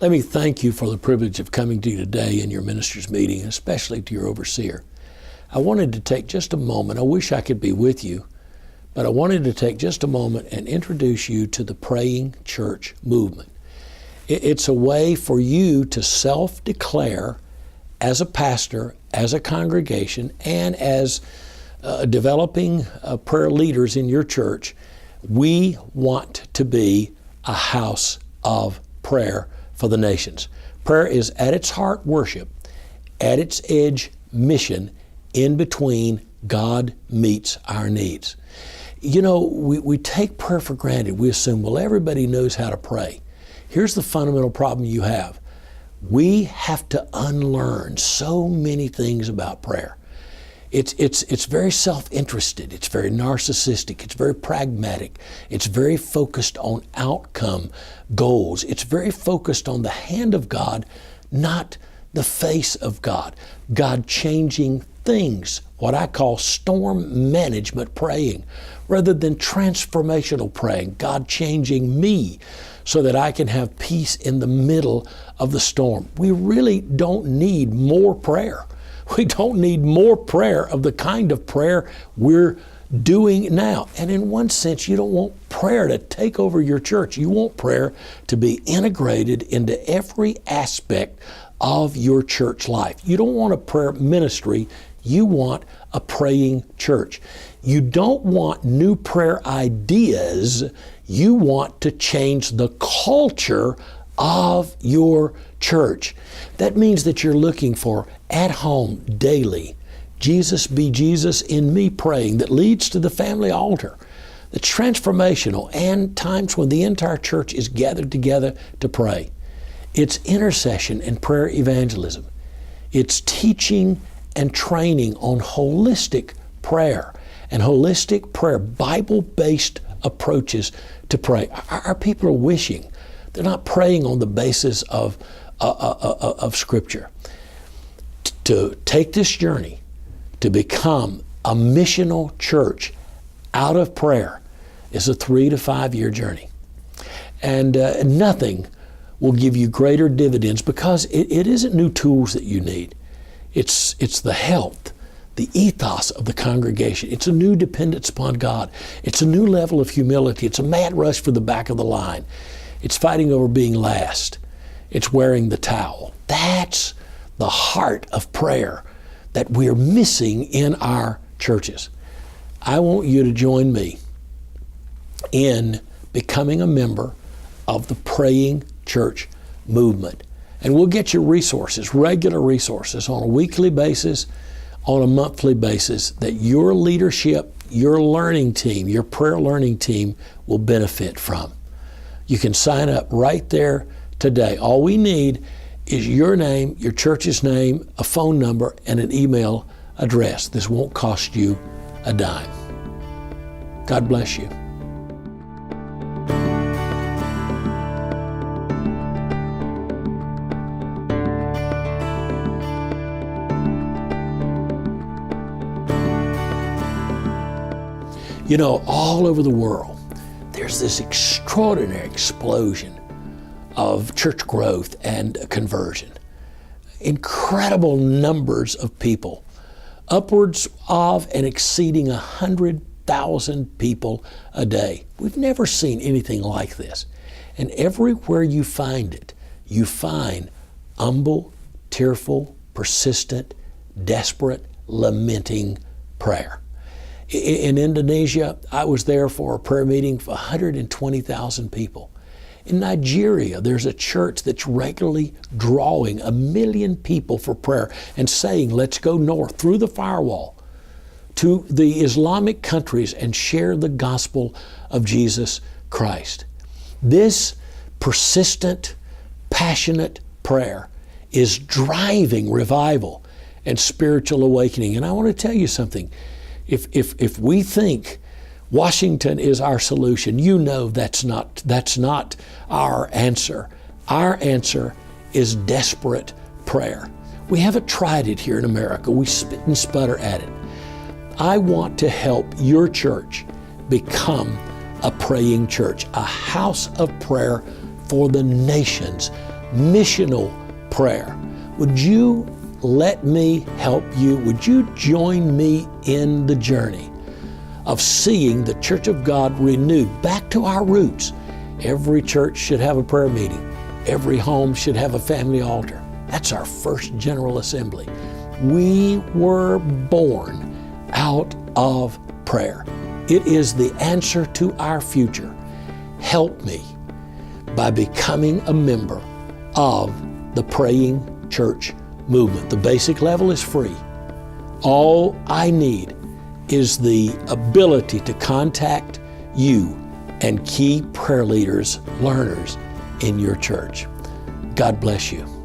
Let me thank you for the privilege of coming to you today in your ministers' meeting, especially to your overseer. I wanted to take just a moment. I wish I could be with you, but I wanted to take just a moment and introduce you to the Praying Church movement. It's a way for you to self-declare as a pastor, as a congregation, and as developing prayer leaders in your church. We want to be a house of prayer for the nations. Prayer is at its heart worship, at its edge mission. In between, God meets our needs. You know, we take prayer for granted. We assume, well, everybody knows how to pray. Here's the fundamental problem you have. We have to unlearn so many things about prayer. It's very self-interested. It's very narcissistic. It's very pragmatic. It's very focused on outcome goals. It's very focused on the hand of God, not the face of God. God changing things, what I call storm management praying, rather than transformational praying. God changing me so that I can have peace in the middle of the storm. We really don't need more prayer. We don't need more prayer of the kind of prayer we're doing now. And in one sense, you don't want prayer to take over your church. You want prayer to be integrated into every aspect of your church life. You don't want a prayer ministry. You want a praying church. You don't want new prayer ideas. You want to change the culture of your church. That means that you're looking for at home, daily, Jesus be Jesus in me praying that leads to the family altar. That's transformational, and times when the entire church is gathered together to pray. It's intercession and prayer evangelism. It's teaching and training on holistic prayer and holistic prayer, Bible-based approaches to pray. Our people are wishing they're not praying on the basis of Scripture. To take this journey to become a missional church out of prayer is a 3 to 5 year journey. And nothing will give you greater dividends, because it isn't new tools that you need. It's the health, the ethos of the congregation. It's a new dependence upon God. It's a new level of humility. It's a mad rush for the back of the line. It's fighting over being last. It's wearing the towel. That's the heart of prayer that we're missing in our churches. I want you to join me in becoming a member of the Praying Church movement. And we'll get you resources, regular resources on a weekly basis, on a monthly basis, that your leadership, your learning team, your prayer learning team will benefit from. You can sign up right there today. All we need is your name, your church's name, a phone number, and an email address. This won't cost you a dime. God bless you. You know, all over the world, there's this extraordinary explosion of church growth and conversion. Incredible numbers of people, upwards of and exceeding 100,000 people a day. We've never seen anything like this. And everywhere you find it, you find humble, tearful, persistent, desperate, lamenting prayer. In Indonesia, I was there for a prayer meeting for 120,000 people. In Nigeria, there's a church that's regularly drawing 1 million people for prayer and saying, let's go north through the firewall to the Islamic countries and share the gospel of Jesus Christ. This persistent, passionate prayer is driving revival and spiritual awakening. And I want to tell you something. If we think Washington is our solution, you know that's not our answer. Our answer is desperate prayer. We haven't tried it here in America. We spit and sputter at it. I want to help your church become a praying church, a house of prayer for the nations, missional prayer. Would you let me help you? Would you join me in the journey of seeing the Church of God renewed back to our roots? Every church should have a prayer meeting. Every home should have a family altar. That's our first General Assembly. We were born out of prayer. It is the answer to our future. Help me by becoming a member of the Praying Church movement. The basic level is free. All I need is the ability to contact you and key prayer leaders, learners in your church. God bless you.